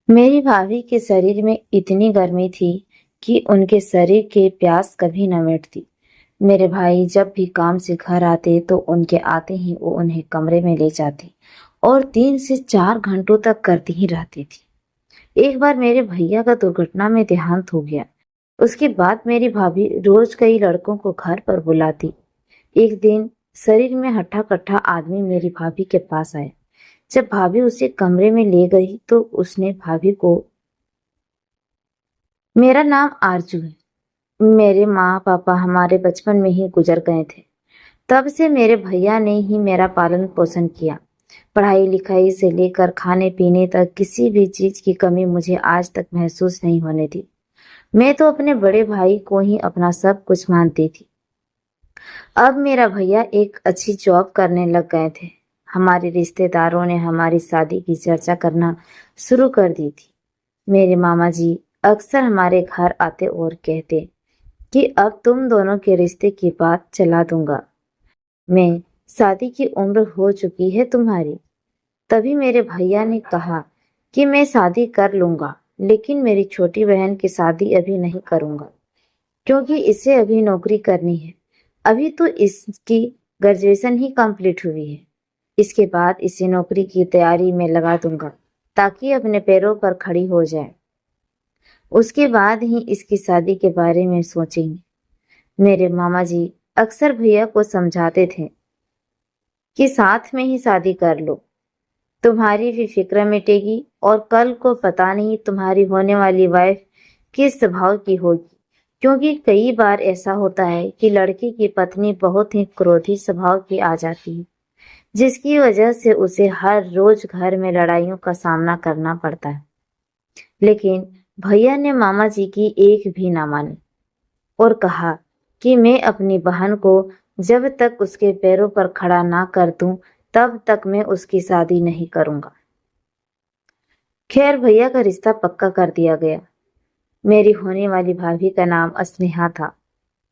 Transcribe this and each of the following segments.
मेरी भाभी के शरीर में इतनी गर्मी थी कि उनके शरीर की प्यास कभी न मिटती। मेरे भाई जब भी काम से घर आते तो उनके आते ही वो उन्हें कमरे में ले जाती और 3 से 4 घंटों तक करती ही रहती थी। एक बार मेरे भैया का दुर्घटना में देहांत हो गया। उसके बाद मेरी भाभी रोज कई लड़कों को घर पर बुलाती। एक दिन शरीर में हट्टा कट्ठा आदमी मेरी भाभी के पास आया। जब भाभी उसे कमरे में ले गई तो उसने भाभी को, मेरा नाम आरजू है। मेरे माँ पापा हमारे बचपन में ही गुजर गए थे। तब से मेरे भैया ने ही मेरा पालन पोषण किया। पढ़ाई लिखाई से लेकर खाने पीने तक किसी भी चीज की कमी मुझे आज तक महसूस नहीं होने दी। मैं तो अपने बड़े भाई को ही अपना सब कुछ मानती थी। अब मेरा भैया एक अच्छी जॉब करने लग गए थे। हमारे रिश्तेदारों ने हमारी शादी की चर्चा करना शुरू कर दी थी। मेरे मामा जी अक्सर हमारे घर आते और कहते कि अब तुम दोनों के रिश्ते की बात चला दूंगा। मैं, शादी की उम्र हो चुकी है तुम्हारी। तभी मेरे भैया ने कहा कि मैं शादी कर लूंगा, लेकिन मेरी छोटी बहन की शादी अभी नहीं करूंगा, क्योंकि इसे अभी नौकरी करनी है। अभी तो इसकी ग्रेजुएशन ही कंप्लीट हुई है। इसके बाद इसे नौकरी की तैयारी में लगा दूंगा ताकि अपने पैरों पर खड़ी हो जाए। उसके बाद ही इसकी शादी के बारे में सोचेंगे। मेरे मामा जी अक्सर भैया को समझाते थे कि साथ में ही शादी कर लो, तुम्हारी भी फिक्र मिटेगी और कल को पता नहीं तुम्हारी होने वाली वाइफ किस स्वभाव की होगी। क्योंकि कई बार ऐसा होता है कि लड़की की पत्नी बहुत ही क्रोधी स्वभाव की आ जाती है, जिसकी वजह से उसे हर रोज घर में लड़ाइयों का सामना करना पड़ता है। लेकिन भैया ने मामा जी की एक भी ना मानी और कहा कि मैं अपनी बहन को जब तक उसके पैरों पर खड़ा ना कर दूं, तब तक मैं उसकी शादी नहीं करूंगा। खैर भैया का रिश्ता पक्का कर दिया गया। मेरी होने वाली भाभी का नाम स्नेहा था।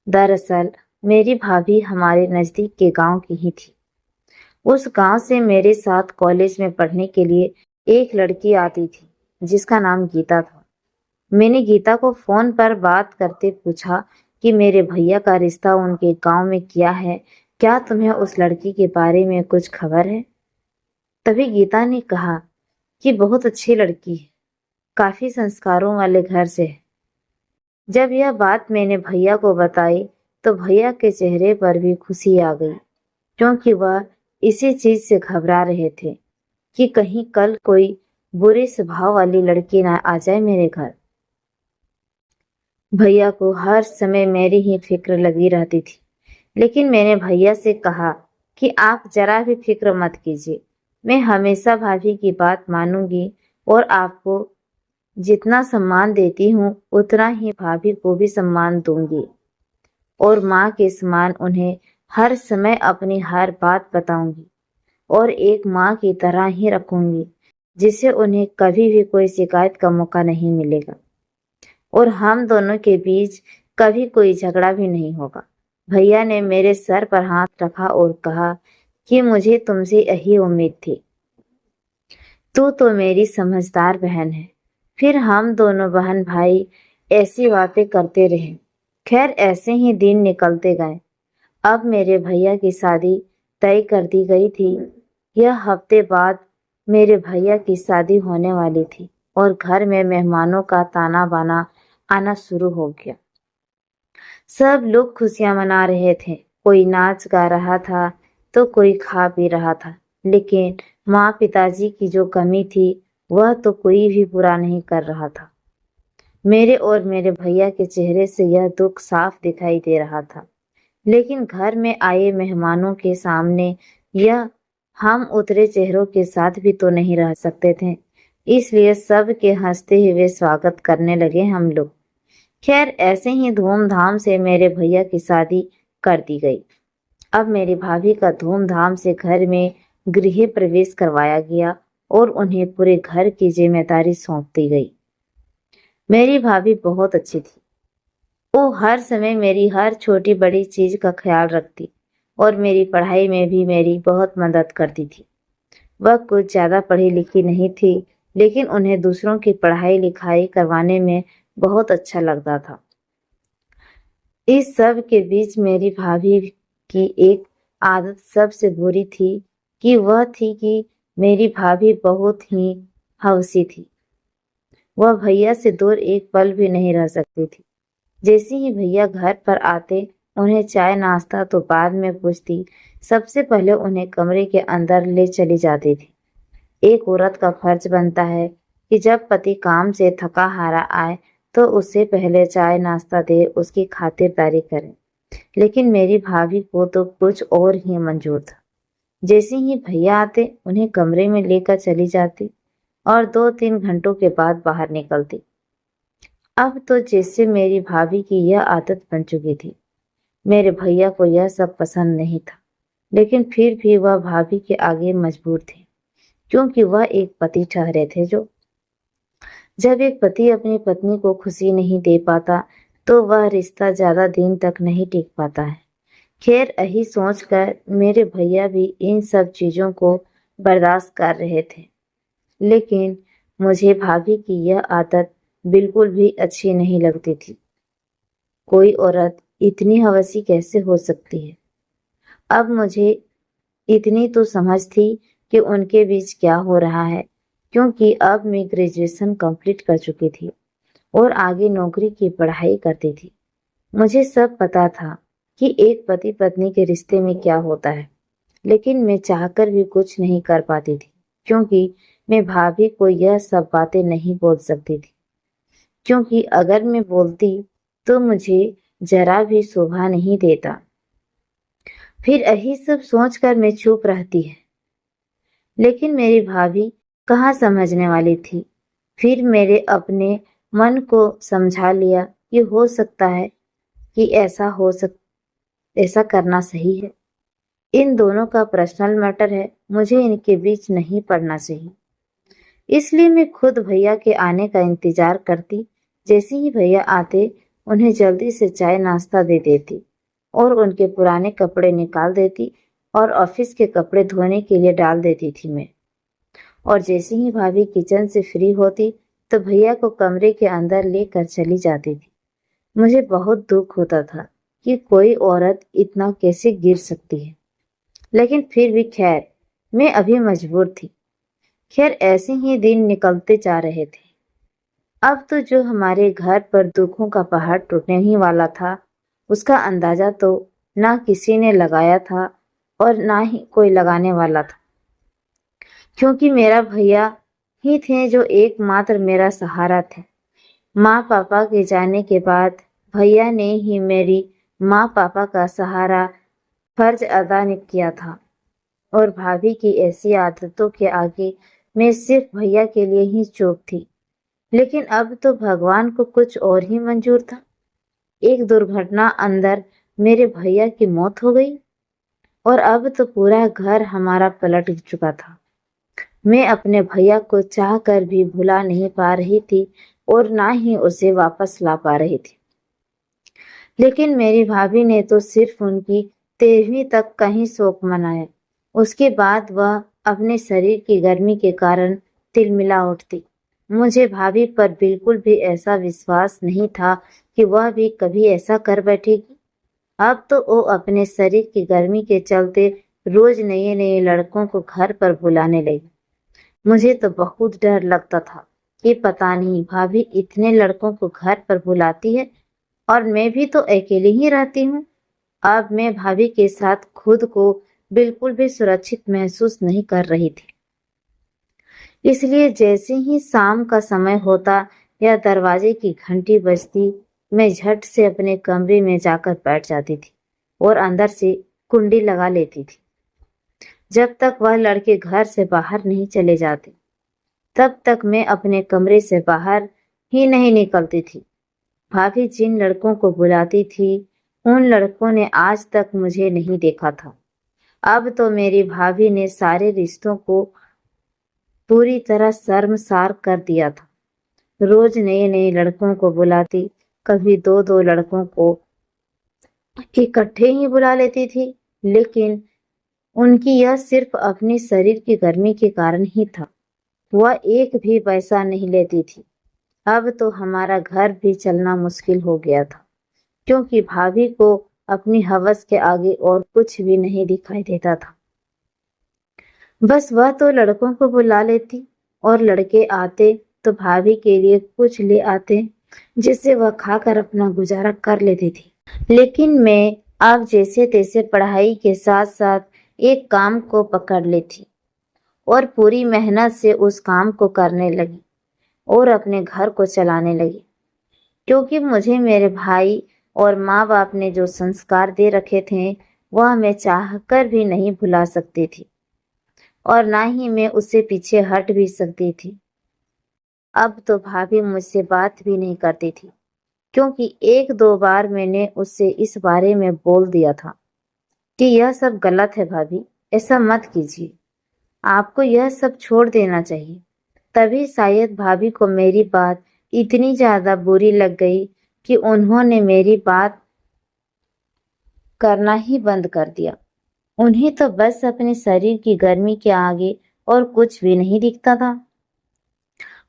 दरअसल मेरी भाभी हमारे नजदीक के गांव की ही थी। उस गांव से मेरे साथ कॉलेज में पढ़ने के लिए एक लड़की आती थी जिसका नाम गीता था। मैंने गीता को फोन पर बात करते पूछा कि मेरे भैया का रिश्ता उनके गांव में किया है, क्या तुम्हें उस लड़की के बारे में कुछ खबर है? तभी गीता ने कहा कि बहुत अच्छी लड़की है, काफी संस्कारों वाले घर से है। जब यह बात मैंने भैया को बताई तो भैया के चेहरे पर भी खुशी आ गई, क्योंकि वह इसी चीज से घबरा रहे थे कि कहीं कल कोई बुरे स्वभाव वाली लड़की ना आ जाए मेरे घर। भैया को हर समय मेरी ही फिक्र लगी रहती थी, लेकिन मैंने भैया से कहा कि आप जरा भी फिक्र मत कीजिए, मैं हमेशा भाभी की बात मानूंगी और आपको जितना सम्मान देती हूँ उतना ही भाभी को भी सम्मान दूंगी और माँ के समान उन्हें हर समय अपनी हर बात बताऊंगी और एक माँ की तरह ही रखूंगी, जिससे उन्हें कभी भी कोई शिकायत का मौका नहीं मिलेगा और हम दोनों के बीच कभी कोई झगड़ा भी नहीं होगा। भैया ने मेरे सर पर हाथ रखा और कहा कि मुझे तुमसे यही उम्मीद थी। तू तो मेरी समझदार बहन है। फिर हम दोनों बहन भाई ऐसी बातें करते रहे। खैर ऐसे ही दिन निकलते गए। अब मेरे भैया की शादी तय कर दी गई थी। यह हफ्ते बाद मेरे भैया की शादी होने वाली थी और घर में मेहमानों का ताना बाना आना शुरू हो गया। सब लोग खुशियां मना रहे थे, कोई नाच गा रहा था तो कोई खा पी रहा था। लेकिन माँ पिताजी की जो कमी थी वह तो कोई भी पूरा नहीं कर रहा था। मेरे और मेरे भैया के चेहरे से यह दुख साफ दिखाई दे रहा था। लेकिन घर में आए मेहमानों के सामने यह हम उतरे चेहरों के साथ भी तो नहीं रह सकते थे, इसलिए सब के हंसते हुए स्वागत करने लगे हम लोग। खैर ऐसे ही धूमधाम से मेरे भैया की शादी कर दी गई। अब मेरी भाभी का धूमधाम से घर में गृह प्रवेश करवाया गया और उन्हें पूरे घर की जिम्मेदारी सौंप दी गई। मेरी भाभी बहुत अच्छी थी। वो हर समय मेरी हर छोटी बड़ी चीज का ख्याल रखती और मेरी पढ़ाई में भी मेरी बहुत मदद करती थी। वह कुछ ज्यादा पढ़ी लिखी नहीं थी, लेकिन उन्हें दूसरों की पढ़ाई लिखाई करवाने में बहुत अच्छा लगता था। इस सब के बीच मेरी भाभी की एक आदत सबसे बुरी थी कि वह थी कि मेरी भाभी बहुत ही हवसी थी। वह भैया से दूर एक पल भी नहीं रह सकती थी। जैसे ही भैया घर पर आते, उन्हें चाय नाश्ता तो बाद में पूछती, सबसे पहले उन्हें कमरे के अंदर ले चली जाती थी। एक औरत का फर्ज बनता है कि जब पति काम से थका हारा आए तो उससे पहले चाय नाश्ता दे, उसकी खातिरदारी करे। लेकिन मेरी भाभी को तो कुछ और ही मंजूर था। जैसे ही भैया आते, उन्हें कमरे में लेकर चली जाती और 2-3 घंटों के बाद बाहर निकलती। अब तो जैसे मेरी भाभी की यह आदत बन चुकी थी। मेरे भैया को यह सब पसंद नहीं था, लेकिन फिर भी वह भाभी के आगे मजबूर थे, क्योंकि वह एक पति ठहरे थे। जो जब एक पति अपनी पत्नी को खुशी नहीं दे पाता, तो वह रिश्ता ज्यादा दिन तक नहीं टिक पाता है। खैर, यही सोचकर मेरे भैया भी इन सब चीजों को बर्दाश्त कर रहे थे। लेकिन मुझे भाभी की यह आदत बिल्कुल भी अच्छी नहीं लगती थी। कोई औरत इतनी हवसी कैसे हो सकती है? अब मुझे इतनी तो समझ थी कि उनके बीच क्या हो रहा है, क्योंकि अब मैं ग्रेजुएशन कंप्लीट कर चुकी थी और आगे नौकरी की पढ़ाई करती थी। मुझे सब पता था कि एक पति पत्नी के रिश्ते में क्या होता है, लेकिन मैं चाहकर भी कुछ नहीं कर पाती थी, क्योंकि मैं भाभी को यह सब बातें नहीं बोल सकती थी। क्योंकि अगर मैं बोलती तो मुझे जरा भी शोभा नहीं देता। फिर यही सब सोचकर मैं चुप रहती है। लेकिन मेरी भाभी कहाँ समझने वाली थी। फिर मेरे अपने मन को समझा लिया कि हो सकता है कि ऐसा करना सही है। इन दोनों का पर्सनल मैटर है, मुझे इनके बीच नहीं पड़ना चाहिए। इसलिए मैं खुद भैया के आने का इंतजार करती। जैसे ही भैया आते, उन्हें जल्दी से चाय नाश्ता दे देती और उनके पुराने कपड़े निकाल देती और ऑफिस के कपड़े धोने के लिए डाल देती थी मैं। और जैसे ही भाभी किचन से फ्री होती, तो भैया को कमरे के अंदर लेकर चली जाती थी। मुझे बहुत दुख होता था कि कोई औरत इतना कैसे गिर सकती है, लेकिन फिर भी खैर, मैं अभी मजबूर थी। खैर, ऐसे ही दिन निकलते जा रहे थे। अब तो जो हमारे घर पर दुखों का पहाड़ टूटने ही वाला था, उसका अंदाजा तो ना किसी ने लगाया था और ना ही कोई लगाने वाला था, क्योंकि मेरा भैया ही थे जो एकमात्र मेरा सहारा थे। माँ पापा के जाने के बाद भैया ने ही मेरी माँ पापा का सहारा फर्ज अदा किया था। और भाभी की ऐसी आदतों के आगे मैं सिर्फ भैया के लिए ही चुप थी। लेकिन अब तो भगवान को कुछ और ही मंजूर था। एक दुर्घटना अंदर मेरे भैया की मौत हो गई और अब तो पूरा घर हमारा पलट चुका था। मैं अपने भैया को चाह कर भी भुला नहीं पा रही थी और ना ही उसे वापस ला पा रही थी। लेकिन मेरी भाभी ने तो सिर्फ उनकी 13वीं तक का ही शौक मनाया। उसके बाद वह अपने शरीर की गर्मी के कारण तिलमिला उठती। मुझे भाभी पर बिल्कुल भी ऐसा विश्वास नहीं था कि वह भी कभी ऐसा कर बैठेगी। अब तो वो अपने शरीर की गर्मी के चलते रोज नए नए लड़कों को घर पर बुलाने लगी। मुझे तो बहुत डर लगता था कि पता नहीं भाभी इतने लड़कों को घर पर बुलाती है और मैं भी तो अकेली ही रहती हूँ। अब मैं भाभी के साथ खुद को बिल्कुल भी सुरक्षित महसूस नहीं कर रही थी। इसलिए जैसे ही शाम का समय होता या दरवाजे की घंटी बजती, मैं झट से अपने कमरे में जाकर बैठ जाती थी और अंदर से कुंडी लगा लेती थी। जब तक वह लड़के घर से बाहर नहीं चले जाते, तब तक मैं अपने कमरे से बाहर ही नहीं निकलती थी। भाभी जिन लड़कों को बुलाती थी, उन लड़कों ने आज तक मुझे नहीं देखा था। अब तो मेरी भाभी ने सारे रिश्तों को पूरी तरह शर्मसार कर दिया था। रोज नए नए लड़कों को बुलाती, कभी दो दो लड़कों को इकट्ठे ही बुला लेती थी। लेकिन उनकी यह सिर्फ अपने शरीर की गर्मी के कारण ही था। वह एक भी पैसा नहीं लेती थी। अब तो हमारा घर भी चलना मुश्किल हो गया था, क्योंकि भाभी को अपनी हवस के आगे और कुछ भी नहीं दिखाई देता था। बस वह तो लड़कों को बुला लेती और लड़के आते तो भाभी के लिए कुछ ले आते, जिससे वह खाकर अपना गुजारा कर लेती थी। लेकिन मैं अब जैसे तैसे पढ़ाई के साथ साथ एक काम को पकड़ लेती और पूरी मेहनत से उस काम को करने लगी और अपने घर को चलाने लगी, क्योंकि मुझे मेरे भाई और माँ बाप ने जो संस्कार दे रखे थे वह मैं चाहकर भी नहीं भुला सकती थी और ना ही मैं उससे पीछे हट भी सकती थी। अब तो भाभी मुझसे बात भी नहीं करती थी, क्योंकि एक दो बार मैंने उससे इस बारे में बोल दिया था कि यह सब गलत है भाभी, ऐसा मत कीजिए, आपको यह सब छोड़ देना चाहिए। तभी शायद भाभी को मेरी बात इतनी ज्यादा बुरी लग गई कि उन्होंने मेरी बात करना ही बंद कर दिया। उन्हें तो बस अपने शरीर की गर्मी के आगे और कुछ भी नहीं दिखता था।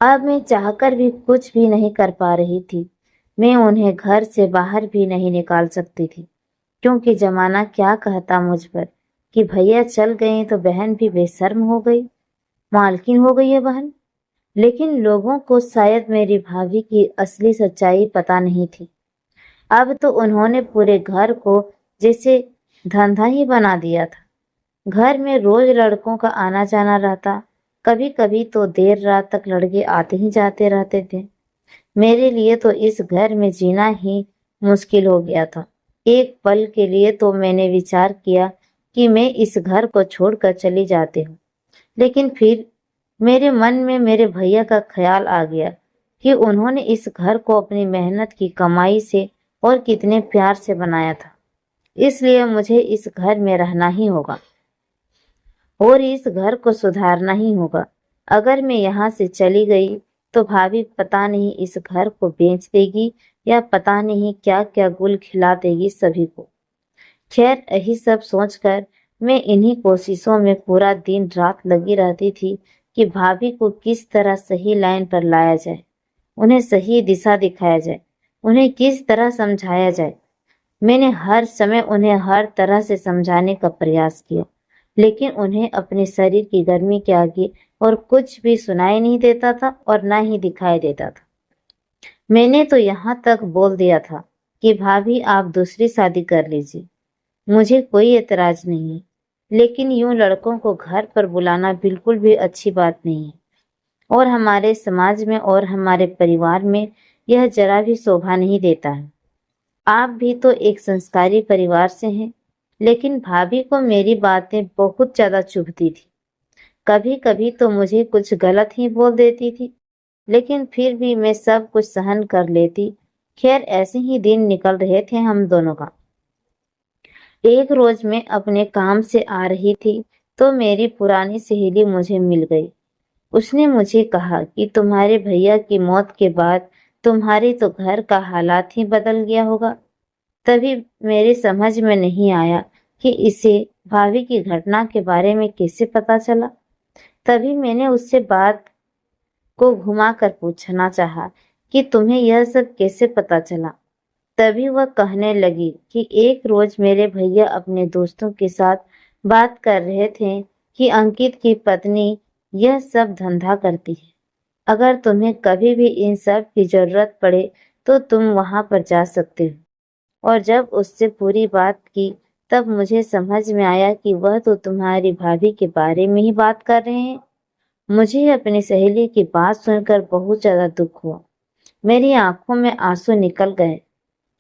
अब मैं चाहकर भी कुछ भी नहीं कर पा रही थी। मैं उन्हें घर से बाहर भी नहीं निकाल सकती थी, क्योंकि जमाना क्या कहता मुझ पर कि भैया चल गए तो बहन भी बेशर्म हो गई, मालकिन हो गई है बहन। लेकिन लोगों को शायद मेरी भाभी की असली सच्चाई पता नहीं थी। अब तो उन्होंने पूरे घर को जैसे धंधा ही बना दिया था। घर में रोज लड़कों का आना जाना रहता। कभी कभी तो देर रात तक लड़के आते ही जाते रहते थे। मेरे लिए तो इस घर में जीना ही मुश्किल हो गया था। एक पल के लिए तो मैंने विचार किया कि मैं इस घर को छोड़कर चली जाती हूँ, लेकिन फिर मेरे मन में मेरे भैया का ख्याल आ गया कि उन्होंने इस घर को अपनी मेहनत की कमाई से और कितने प्यार से बनाया था। इसलिए मुझे इस घर में रहना ही होगा और इस घर को सुधारना ही होगा। अगर मैं यहाँ से चली गई तो भाभी पता नहीं इस घर को बेच देगी या पता नहीं क्या क्या गुल खिला देगी सभी को। खैर, यही सब सोचकर मैं इन्हीं कोशिशों में पूरा दिन रात लगी रहती थी कि भाभी को किस तरह सही लाइन पर लाया जाए, उन्हें सही दिशा दिखाया जाए, उन्हें किस तरह समझाया जाए। मैंने हर समय उन्हें हर तरह से समझाने का प्रयास किया, लेकिन उन्हें अपने शरीर की गर्मी के आगे और कुछ भी सुनाई नहीं देता था और ना ही दिखाई देता था। मैंने तो यहाँ तक बोल दिया था कि भाभी आप दूसरी शादी कर लीजिए, मुझे कोई एतराज नहीं है, लेकिन यूं लड़कों को घर पर बुलाना बिल्कुल भी अच्छी बात नहीं है और हमारे समाज में और हमारे परिवार में यह जरा भी शोभा नहीं देता है। आप भी तो एक संस्कारी परिवार से हैं। लेकिन भाभी को मेरी बातें बहुत ज्यादा चुभती थी। कभी कभी तो मुझे कुछ गलत ही बोल देती थी, लेकिन फिर भी मैं सब कुछ सहन कर लेती। खैर, ऐसे ही दिन निकल रहे थे हम दोनों का। एक रोज मैं अपने काम से आ रही थी तो मेरी पुरानी सहेली मुझे मिल गई। उसने मुझे कहा कि तुम्हारे भैया की मौत के बाद तुम्हारे तो घर का हालात ही बदल गया होगा। तभी मेरी समझ में नहीं आया कि इसे भाभी की घटना के बारे में कैसे पता चला। तभी मैंने उससे बात को घुमाकर पूछना चाहा कि तुम्हें यह सब कैसे पता चला। तभी वह कहने लगी कि एक रोज मेरे भैया अपने दोस्तों के साथ बात कर रहे थे कि अंकित की पत्नी यह सब धंधा करती है। अगर तुम्हें कभी भी इन सब की जरूरत पड़े तो तुम वहां पर जा सकते हो। और जब उससे पूरी बात की तब मुझे समझ में आया कि वह तो तुम्हारी भाभी के बारे में ही बात कर रहे हैं। मुझे अपनी सहेली की बात सुनकर बहुत ज्यादा दुख हुआ। मेरी आंखों में आंसू निकल गए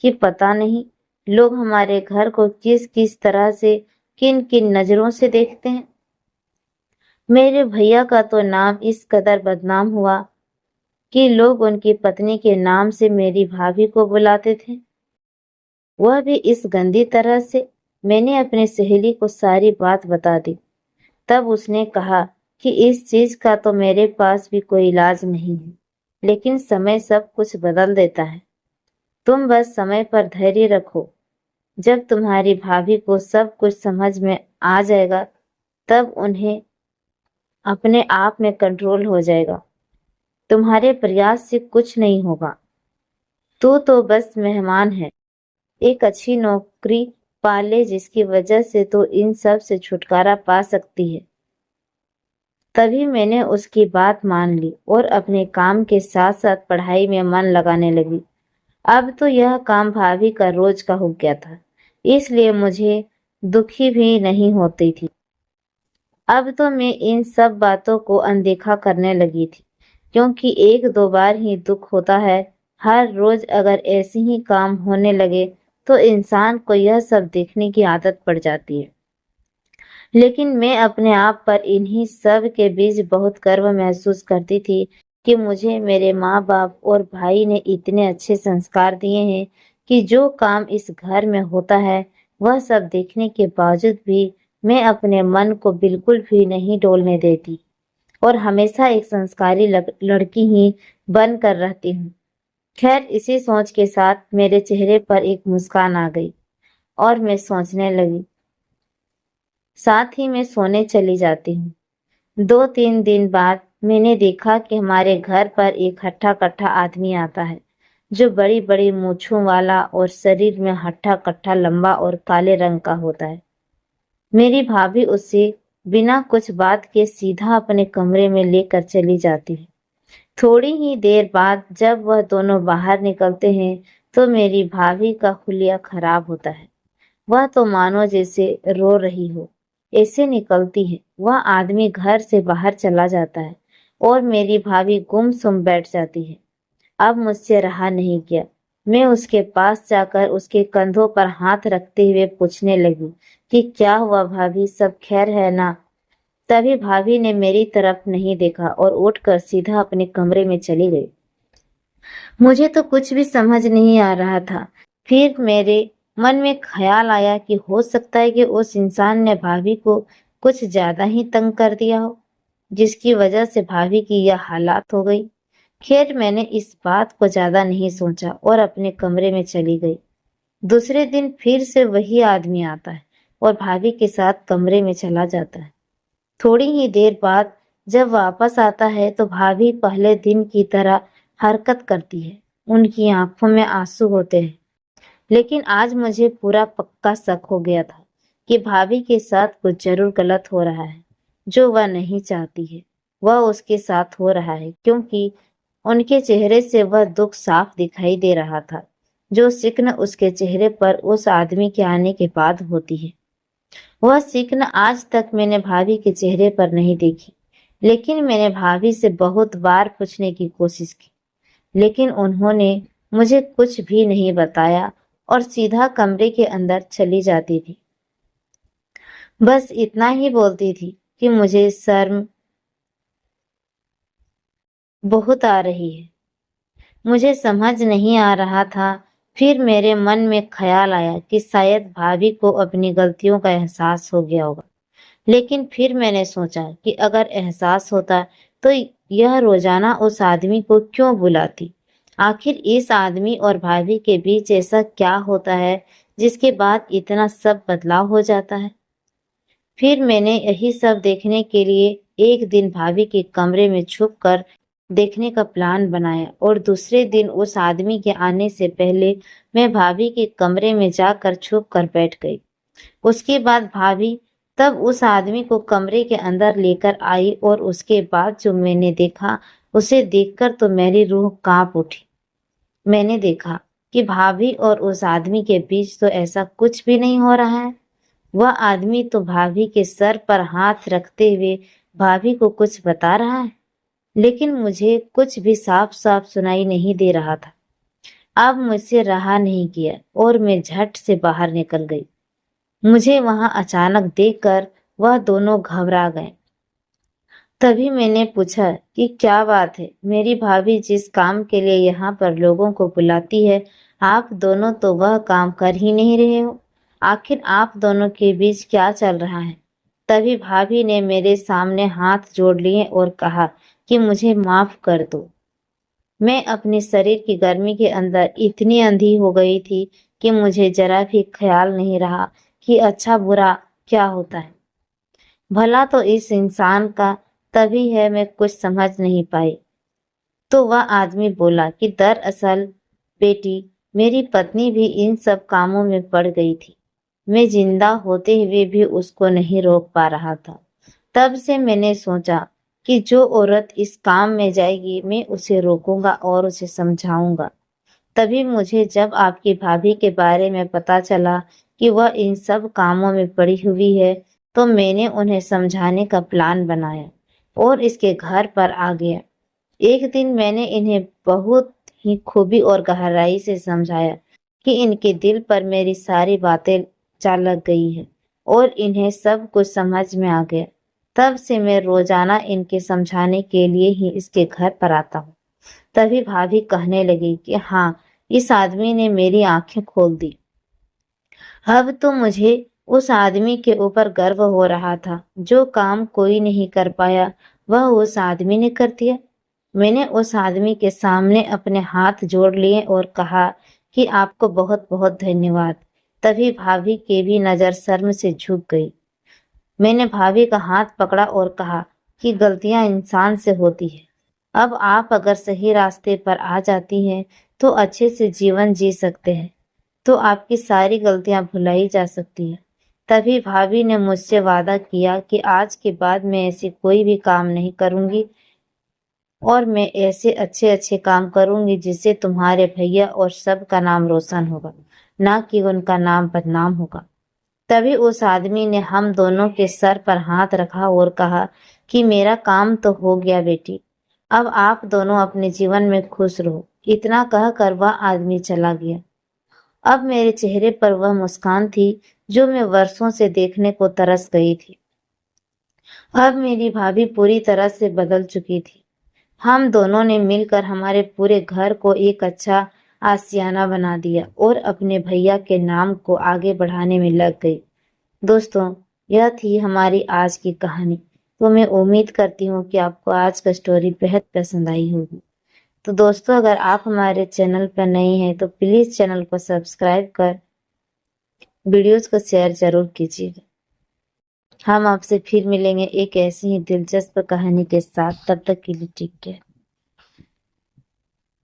कि पता नहीं लोग हमारे घर को किस किस तरह से किन किन नजरों से देखते हैं। मेरे भैया का तो नाम इस कदर बदनाम हुआ कि लोग उनकी पत्नी के नाम से मेरी भाभी को बुलाते थे, वह भी इस गंदी तरह से। मैंने अपनी सहेली को सारी बात बता दी। तब उसने कहा कि इस चीज का तो मेरे पास भी कोई इलाज नहीं है, लेकिन समय सब कुछ बदल देता है। तुम बस समय पर धैर्य रखो। जब तुम्हारी भाभी को सब कुछ समझ में आ जाएगा तब उन्हें अपने आप में कंट्रोल हो जाएगा। तुम्हारे प्रयास से कुछ नहीं होगा। तू तो बस मेहमान है। एक अच्छी नौकरी पा ले जिसकी वजह से तो इन सब से छुटकारा पा सकती है। तभी मैंने उसकी बात मान ली और अपने काम के साथ साथ पढ़ाई में मन लगाने लगी। अब तो यह काम भाभी का रोज का हो गया था, इसलिए मुझे दुखी भी नहीं होती थी। अब तो मैं इन सब बातों को अनदेखा करने लगी थी, क्योंकि एक दो बार ही दुख होता है। हर रोज अगर ऐसे ही काम होने लगे तो इंसान को यह सब देखने की आदत पड़ जाती है। लेकिन मैं अपने आप पर इन्हीं सब के बीच बहुत गर्व महसूस करती थी कि मुझे मेरे माँ बाप और भाई ने इतने अच्छे संस्कार दिए हैं कि जो काम इस घर में होता है वह सब देखने के बावजूद भी मैं अपने मन को बिल्कुल भी नहीं डोलने देती और हमेशा एक संस्कारी लड़की ही बन कर रहती हूँ। खैर, इसी सोच के साथ मेरे चेहरे पर एक मुस्कान आ गई और मैं सोचने लगी। साथ ही मैं सोने चली जाती हूँ। 2-3 दिन बाद मैंने देखा कि हमारे घर पर एक हट्टा-कट्टा आदमी आता है, जो बड़ी-बड़ी मूंछों वाला और शरीर में हट्टा-कट्टा लंबा और काले रंग का होता है। मेरी भाभी उसे बिना कुछ बात के सीधा अपने कमरे में लेकर चली जाती है। थोड़ी ही देर बाद जब वह दोनों बाहर निकलते हैं, तो मेरी भाभी का हुलिया खराब होता है। वह तो मानो जैसे रो रही हो, ऐसे निकलती है। वह आदमी घर से बाहर चला जाता है और मेरी भाभी गुमसुम बैठ जाती है। अब मुझसे रहा नहीं गया। मैं उसके पास जाकर उसके कंधों पर हाथ रखते हुए पूछने लगी कि क्या हुआ भाभी, सब खैर है ना? तभी भाभी ने मेरी तरफ नहीं देखा और उठकर सीधा अपने कमरे में चली गई। मुझे तो कुछ भी समझ नहीं आ रहा था। फिर मेरे मन में ख्याल आया कि हो सकता है कि उस इंसान ने भाभी को कुछ ज्यादा ही तंग कर दिया हो, जिसकी वजह से भाभी की यह हालात हो गई। खैर, मैंने इस बात को ज्यादा नहीं सोचा और अपने कमरे में चली गई। दूसरे दिन फिर से वही आदमी आता है और भाभी के साथ कमरे में चला जाता है। थोड़ी ही देर बाद जब वापस आता है तो भाभी पहले दिन की तरह हरकत करती है। उनकी आंखों में आंसू होते हैं। लेकिन आज मुझे पूरा पक्का शक हो गया था कि भाभी के साथ कुछ जरूर गलत हो रहा है, जो वह नहीं चाहती है वह उसके साथ हो रहा है, क्योंकि उनके चेहरे से वह दुख साफ दिखाई दे रहा था, जो सिकन उसके चेहरे पर उस आदमी के आने के बाद होती है। वह सिकन आज तक मैंने भाभी के चेहरे पर नहीं देखी। लेकिन मैंने भाभी से बहुत बार पूछने की कोशिश की, लेकिन उन्होंने मुझे कुछ भी नहीं बताया और सीधा कमरे के अंदर चली जाती थी। बस इतना ही बोलती थी कि मुझे शर्म बहुत आ रही है। मुझे समझ नहीं आ रहा था। फिर मेरे मन में ख्याल आया कि शायद भाभी को अपनी गलतियों का एहसास हो गया होगा। लेकिन फिर मैंने सोचा कि अगर एहसास होता तो यह रोजाना उस आदमी को क्यों बुलाती? आखिर इस आदमी और भाभी के बीच ऐसा क्या होता है जिसके बाद इतना सब बदलाव हो जाता है? फिर मैंने यही सब देखने के लिए एक दिन भाभी के कमरे में छुप कर देखने का प्लान बनाया और दूसरे दिन उस आदमी के आने से पहले मैं भाभी के कमरे में जाकर छुप कर बैठ गई। उसके बाद भाभी तब उस आदमी को कमरे के अंदर लेकर आई और उसके बाद जो मैंने देखा उसे देखकर तो मेरी रूह कांप उठी। मैंने देखा कि भाभी और उस आदमी के बीच तो ऐसा कुछ भी नहीं हो रहा है। वह आदमी तो भाभी के सर पर हाथ रखते हुए भाभी को कुछ बता रहा है, लेकिन मुझे कुछ भी साफ साफ सुनाई नहीं दे रहा था। अब मुझसे रहा नहीं गया और मैं झट से बाहर निकल गई। मुझे वहां अचानक देखकर वह दोनों घबरा गए। तभी मैंने पूछा कि क्या बात है? मेरी भाभी जिस काम के लिए यहाँ पर लोगों को बुलाती है, आप दोनों तो वह काम कर ही नहीं रहे हो। आखिर आप दोनों के बीच क्या चल रहा है? तभी भाभी ने मेरे सामने हाथ जोड़ लिए और कहा कि मुझे माफ कर दो। मैं अपने शरीर की गर्मी के अंदर इतनी अंधी हो गई थी कि मुझे जरा भी ख्याल नहीं रहा कि अच्छा बुरा क्या होता है। भला तो इस इंसान का तभी है मैं कुछ समझ नहीं पाई। तो वह आदमी बोला कि दरअसल बेटी, मेरी पत्नी भी इन सब कामों में पड़ गई थी। मैं जिंदा होते हुए भी उसको नहीं रोक पा रहा था। तब से मैंने सोचा कि जो औरत इस काम में जाएगी मैं उसे रोकूंगा और उसे समझाऊंगा। तभी मुझे जब आपकी भाभी के बारे में पता चला कि वह इन सब कामों में पड़ी हुई है, तो मैंने उन्हें समझाने का प्लान बनाया और इसके घर पर आ गया। एक दिन मैंने इन्हें बहुत ही खूबी और गहराई से समझाया कि इनके दिल पर मेरी सारी बातें जा लग गई हैं और इन्हें सब कुछ समझ में आ गया। तब से मैं रोजाना इनके समझाने के लिए ही इसके घर पर आता हूँ। तभी भाभी कहने लगी कि हाँ, इस आदमी ने मेरी आंखें खोल दी। अब तो मुझे उस आदमी के ऊपर गर्व हो रहा था। जो काम कोई नहीं कर पाया वह उस आदमी ने कर दिया। मैंने उस आदमी के सामने अपने हाथ जोड़ लिए और कहा कि आपको बहुत बहुत धन्यवाद। तभी भाभी की भी नजर शर्म से झुक गई। मैंने भाभी का हाथ पकड़ा और कहा कि गलतियां इंसान से होती है। अब आप अगर सही रास्ते पर आ जाती हैं तो अच्छे से जीवन जी सकते हैं। तो आपकी सारी गलतियां भुलाई जा सकती हैं। तभी भाभी ने मुझसे वादा किया कि आज के बाद मैं ऐसी कोई भी काम नहीं करूंगी और मैं ऐसे अच्छे अच्छे काम करूंगी जिससे तुम्हारे भैया और सबका नाम रोशन होगा, ना कि उनका नाम बदनाम होगा। तभी उस आदमी ने हम दोनों के सर पर हाथ रखा और कहा कि मेरा काम तो हो गया बेटी, अब आप दोनों अपने जीवन में खुश रहो। इतना कहकर वह आदमी चला गया। अब मेरे चेहरे पर वह मुस्कान थी जो मैं वर्षों से देखने को तरस गई थी। अब मेरी भाभी पूरी तरह से बदल चुकी थी। हम दोनों ने मिलकर हमारे पूरे घर को एक अच्छा आशियाना बना दिया और अपने भैया के नाम को आगे बढ़ाने में लग गई। दोस्तों, यह थी हमारी आज की कहानी। तो मैं उम्मीद करती हूँ कि आपको आज का स्टोरी बेहद पसंद आई होगी। तो दोस्तों, अगर आप हमारे चैनल पर नए हैं तो प्लीज चैनल को सब्सक्राइब कर वीडियोस को शेयर जरूर कीजिएगा। हम आपसे फिर मिलेंगे एक ऐसी ही दिलचस्प कहानी के साथ। तब तक के लिए टेक केयर।